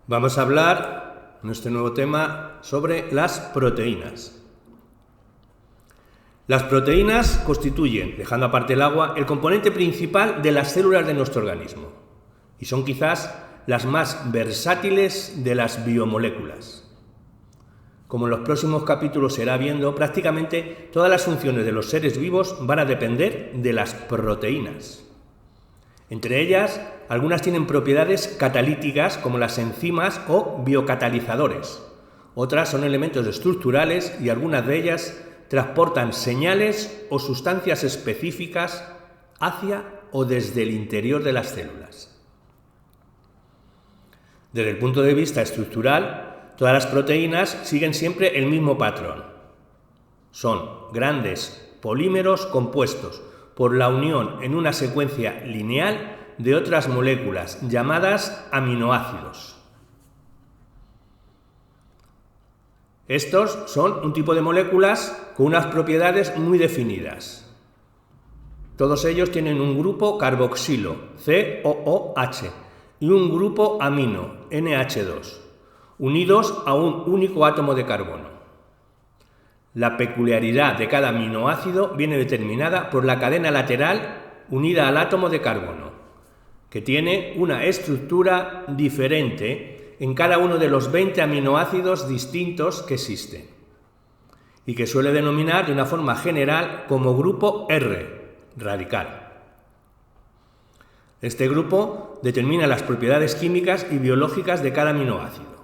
Vamos a hablar en este nuevo tema sobre las proteínas. Las proteínas constituyen, dejando aparte el agua, el componente principal de las células de nuestro organismo y son quizás las más versátiles de las biomoléculas. Como en los próximos capítulos se irá viendo, prácticamente todas las funciones de los seres vivos van a depender de las proteínas. Entre ellas, algunas tienen propiedades catalíticas como las enzimas o biocatalizadores. Otras son elementos estructurales y algunas de ellas transportan señales o sustancias específicas hacia o desde el interior de las células. Desde el punto de vista estructural, todas las proteínas siguen siempre el mismo patrón. Son grandes polímeros compuestos por la unión en una secuencia lineal de otras moléculas llamadas aminoácidos. Estos son un tipo de moléculas con unas propiedades muy definidas. Todos ellos tienen un grupo carboxilo, COOH, y un grupo amino, NH2, unidos a un único átomo de carbono. La peculiaridad de cada aminoácido viene determinada por la cadena lateral unida al átomo de carbono, que tiene una estructura diferente en cada uno de los 20 aminoácidos distintos que existen, y que suele denominar de una forma general como grupo R, radical. Este grupo determina las propiedades químicas y biológicas de cada aminoácido.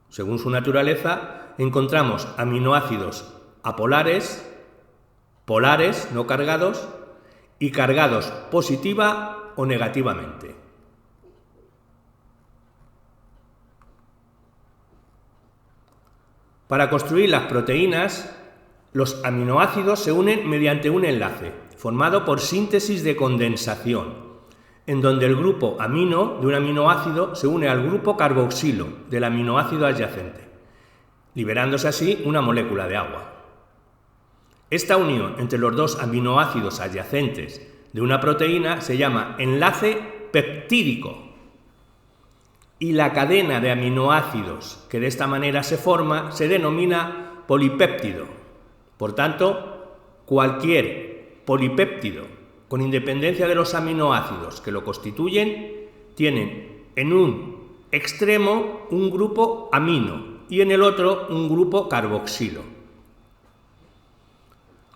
Según su naturaleza, encontramos aminoácidos apolares, polares, no cargados, y cargados positiva o negativamente. Para construir las proteínas, los aminoácidos se unen mediante un enlace, formado por síntesis de condensación, en donde el grupo amino de un aminoácido se une al grupo carboxilo del aminoácido adyacente, liberándose así una molécula de agua. Esta unión entre los dos aminoácidos adyacentes de una proteína se llama enlace peptídico, y la cadena de aminoácidos que de esta manera se forma se denomina polipéptido. Por tanto, cualquier polipéptido, con independencia de los aminoácidos que lo constituyen, tienen en un extremo un grupo amino y en el otro un grupo carboxilo.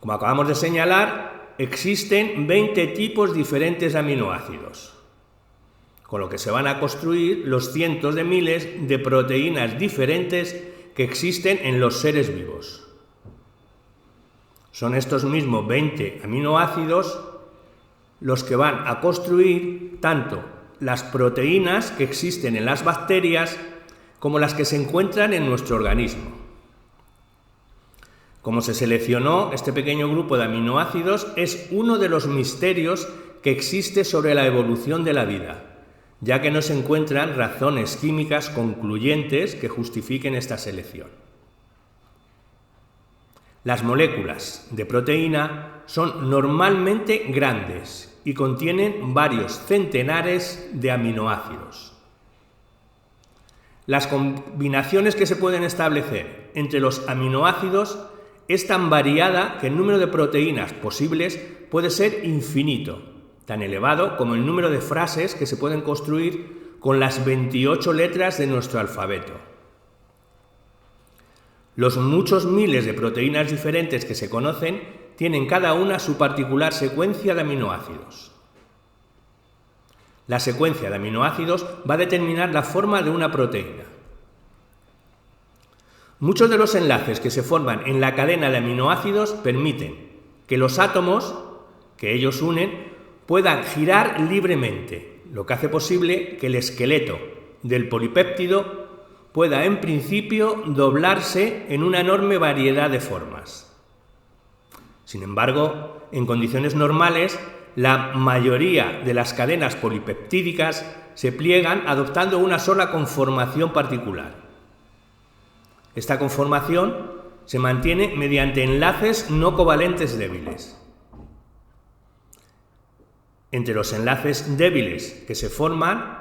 Como acabamos de señalar, existen 20 tipos diferentes de aminoácidos, con lo que se van a construir los cientos de miles de proteínas diferentes que existen en los seres vivos. Son estos mismos 20 aminoácidos los que van a construir tanto las proteínas que existen en las bacterias como las que se encuentran en nuestro organismo. Como se seleccionó este pequeño grupo de aminoácidos es uno de los misterios que existe sobre la evolución de la vida, ya que no se encuentran razones químicas concluyentes que justifiquen esta selección. Las moléculas de proteína son normalmente grandes y contienen varios centenares de aminoácidos. Las combinaciones que se pueden establecer entre los aminoácidos es tan variada que el número de proteínas posibles puede ser infinito, tan elevado como el número de frases que se pueden construir con las 28 letras de nuestro alfabeto. Los muchos miles de proteínas diferentes que se conocen tienen cada una su particular secuencia de aminoácidos. La secuencia de aminoácidos va a determinar la forma de una proteína. Muchos de los enlaces que se forman en la cadena de aminoácidos permiten que los átomos que ellos unen puedan girar libremente, lo que hace posible que el esqueleto del polipéptido pueda en principio doblarse en una enorme variedad de formas. Sin embargo, en condiciones normales, la mayoría de las cadenas polipeptídicas se pliegan adoptando una sola conformación particular. Esta conformación se mantiene mediante enlaces no covalentes débiles. Entre los enlaces débiles que se forman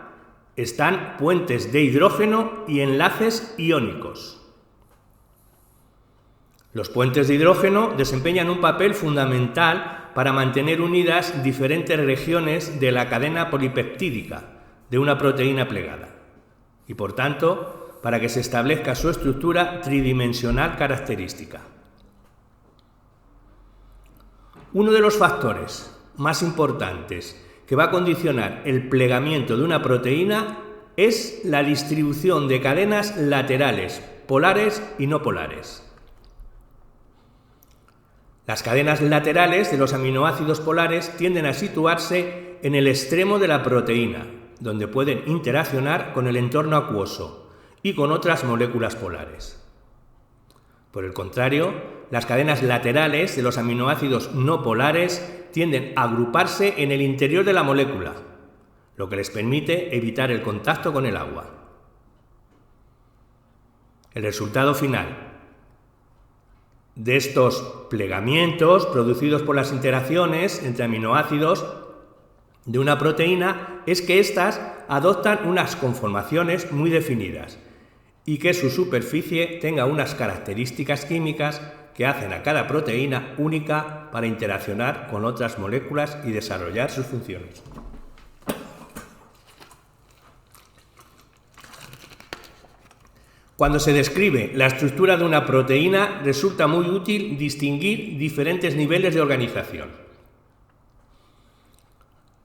están puentes de hidrógeno y enlaces iónicos. Los puentes de hidrógeno desempeñan un papel fundamental para mantener unidas diferentes regiones de la cadena polipeptídica de una proteína plegada y, por tanto, para que se establezca su estructura tridimensional característica. Uno de los factores más importantes que va a condicionar el plegamiento de una proteína es la distribución de cadenas laterales, polares y no polares. Las cadenas laterales de los aminoácidos polares tienden a situarse en el extremo de la proteína, donde pueden interaccionar con el entorno acuoso y con otras moléculas polares. Por el contrario, las cadenas laterales de los aminoácidos no polares tienden a agruparse en el interior de la molécula, lo que les permite evitar el contacto con el agua. El resultado final de estos plegamientos producidos por las interacciones entre aminoácidos de una proteína es que éstas adoptan unas conformaciones muy definidas y que su superficie tenga unas características químicas que hacen a cada proteína única para interaccionar con otras moléculas y desarrollar sus funciones. Cuando se describe la estructura de una proteína, resulta muy útil distinguir diferentes niveles de organización.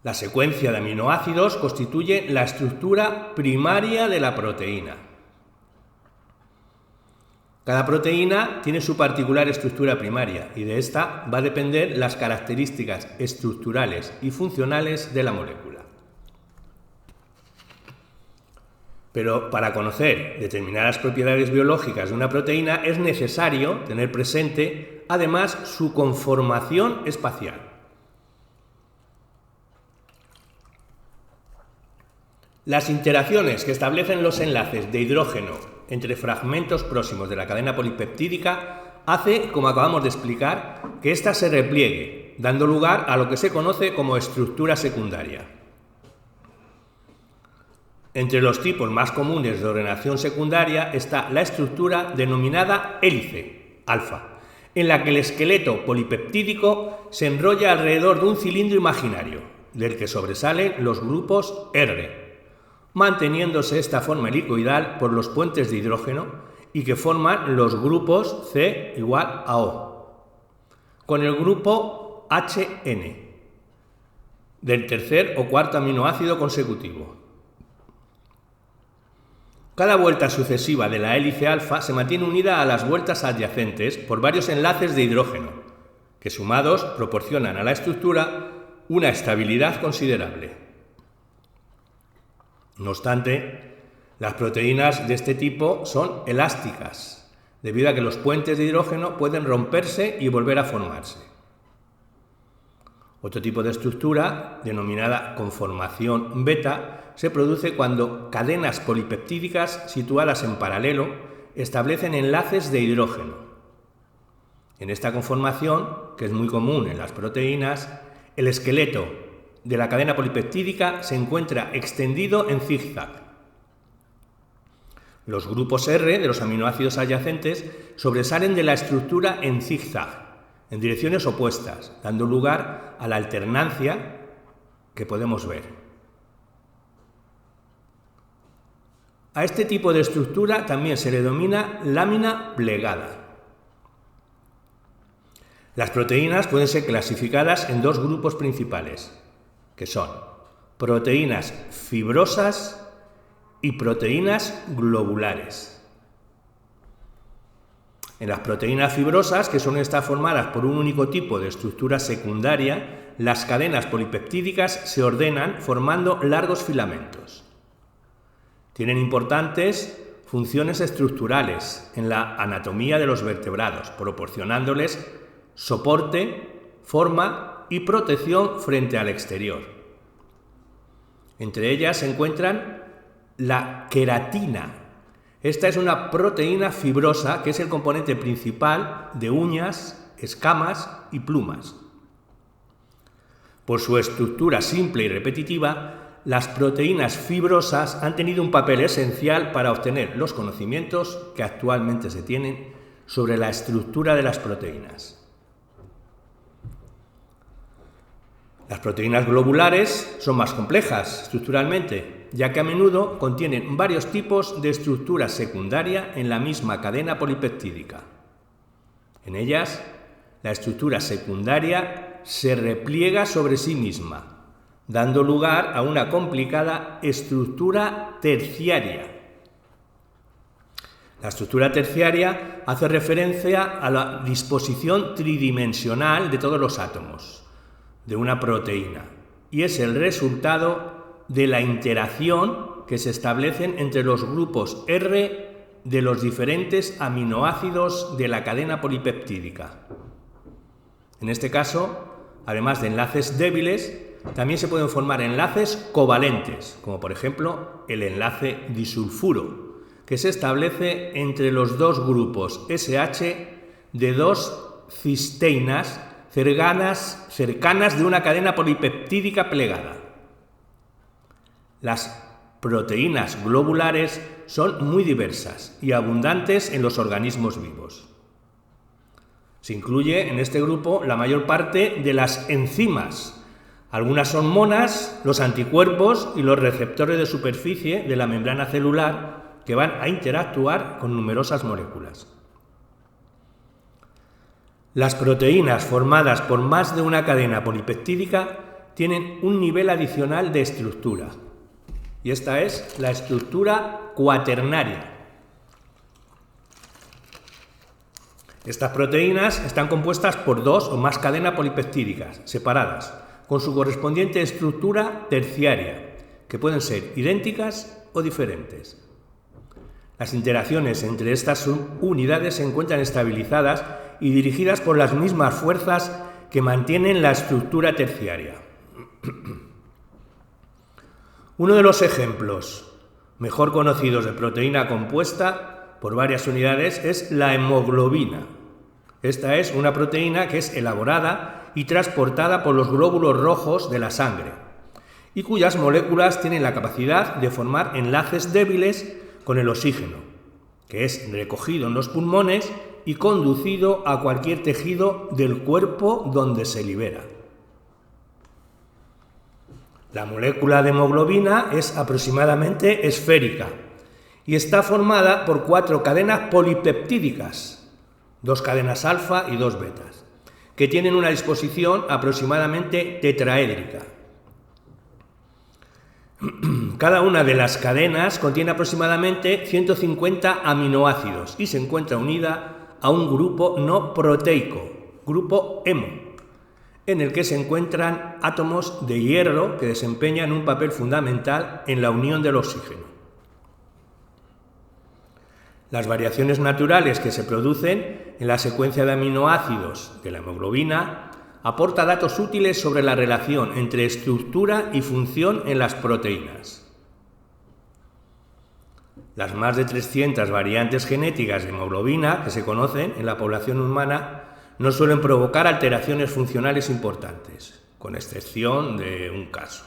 La secuencia de aminoácidos constituye la estructura primaria de la proteína. Cada proteína tiene su particular estructura primaria y de esta va a depender las características estructurales y funcionales de la molécula. Pero para conocer determinadas propiedades biológicas de una proteína es necesario tener presente, además, su conformación espacial. Las interacciones que establecen los enlaces de hidrógeno entre fragmentos próximos de la cadena polipeptídica hace, como acabamos de explicar, que ésta se repliegue, dando lugar a lo que se conoce como estructura secundaria. Entre los tipos más comunes de ordenación secundaria está la estructura denominada hélice, alfa, en la que el esqueleto polipeptídico se enrolla alrededor de un cilindro imaginario, del que sobresalen los grupos R, manteniéndose esta forma helicoidal por los puentes de hidrógeno y que forman los grupos C igual a O, con el grupo HN, del tercer o cuarto aminoácido consecutivo. Cada vuelta sucesiva de la hélice alfa se mantiene unida a las vueltas adyacentes por varios enlaces de hidrógeno, que sumados proporcionan a la estructura una estabilidad considerable. No obstante, las proteínas de este tipo son elásticas, debido a que los puentes de hidrógeno pueden romperse y volver a formarse. Otro tipo de estructura, denominada conformación beta, se produce cuando cadenas polipeptídicas situadas en paralelo establecen enlaces de hidrógeno. En esta conformación, que es muy común en las proteínas, el esqueleto de la cadena polipeptídica se encuentra extendido en zigzag. Los grupos R de los aminoácidos adyacentes sobresalen de la estructura en zigzag, en direcciones opuestas, dando lugar a la alternancia que podemos ver. A este tipo de estructura también se le denomina lámina plegada. Las proteínas pueden ser clasificadas en dos grupos principales, que son proteínas fibrosas y proteínas globulares. En las proteínas fibrosas, que suelen estar formadas por un único tipo de estructura secundaria, las cadenas polipeptídicas se ordenan formando largos filamentos. Tienen importantes funciones estructurales en la anatomía de los vertebrados, proporcionándoles soporte, forma y protección frente al exterior. Entre ellas se encuentran la queratina. Esta es una proteína fibrosa que es el componente principal de uñas, escamas y plumas. Por su estructura simple y repetitiva, las proteínas fibrosas han tenido un papel esencial para obtener los conocimientos que actualmente se tienen sobre la estructura de las proteínas. Las proteínas globulares son más complejas estructuralmente, ya que a menudo contienen varios tipos de estructura secundaria en la misma cadena polipeptídica. En ellas, la estructura secundaria se repliega sobre sí misma, dando lugar a una complicada estructura terciaria. La estructura terciaria hace referencia a la disposición tridimensional de todos los átomos de una proteína y es el resultado de la interacción que se establecen entre los grupos R de los diferentes aminoácidos de la cadena polipeptídica. En este caso, además de enlaces débiles, también se pueden formar enlaces covalentes, como por ejemplo el enlace disulfuro, que se establece entre los dos grupos SH de dos cisteínas cercanas de una cadena polipeptídica plegada. Las proteínas globulares son muy diversas y abundantes en los organismos vivos. Se incluye en este grupo la mayor parte de las enzimas. Algunas son monas, los anticuerpos y los receptores de superficie de la membrana celular que van a interactuar con numerosas moléculas. Las proteínas formadas por más de una cadena polipeptídica tienen un nivel adicional de estructura, y esta es la estructura cuaternaria. Estas proteínas están compuestas por dos o más cadenas polipeptídicas separadas, con su correspondiente estructura terciaria, que pueden ser idénticas o diferentes. Las interacciones entre estas unidades se encuentran estabilizadas y dirigidas por las mismas fuerzas que mantienen la estructura terciaria. Uno de los ejemplos mejor conocidos de proteína compuesta por varias unidades es la hemoglobina. Esta es una proteína que es elaborada y transportada por los glóbulos rojos de la sangre y cuyas moléculas tienen la capacidad de formar enlaces débiles con el oxígeno, que es recogido en los pulmones y conducido a cualquier tejido del cuerpo donde se libera. La molécula de hemoglobina es aproximadamente esférica y está formada por 4 cadenas polipeptídicas, 2 cadenas alfa y 2 betas, que tienen una disposición aproximadamente tetraédrica. Cada una de las cadenas contiene aproximadamente 150 aminoácidos y se encuentra unida a un grupo no proteico, grupo hemo, en el que se encuentran átomos de hierro que desempeñan un papel fundamental en la unión del oxígeno. Las variaciones naturales que se producen en la secuencia de aminoácidos de la hemoglobina aporta datos útiles sobre la relación entre estructura y función en las proteínas. Las más de 300 variantes genéticas de hemoglobina que se conocen en la población humana no suelen provocar alteraciones funcionales importantes, con excepción de un caso.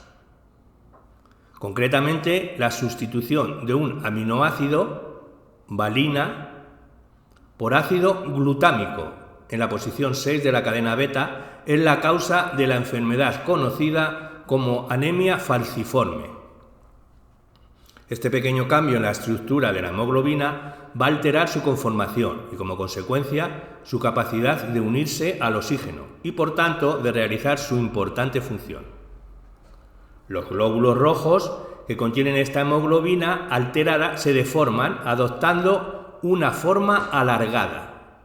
Concretamente, la sustitución de un aminoácido, valina, por ácido glutámico en la posición 6 de la cadena beta es la causa de la enfermedad conocida como anemia falciforme. Este pequeño cambio en la estructura de la hemoglobina va a alterar su conformación y, como consecuencia, su capacidad de unirse al oxígeno y, por tanto, de realizar su importante función. Los glóbulos rojos que contienen esta hemoglobina alterada se deforman adoptando una forma alargada.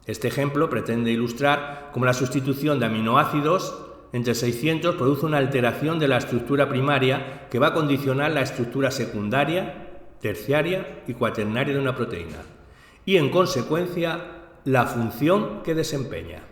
Este ejemplo pretende ilustrar cómo la sustitución de aminoácidos entre 600 produce una alteración de la estructura primaria que va a condicionar la estructura secundaria, terciaria y cuaternaria de una proteína y, en consecuencia, la función que desempeña.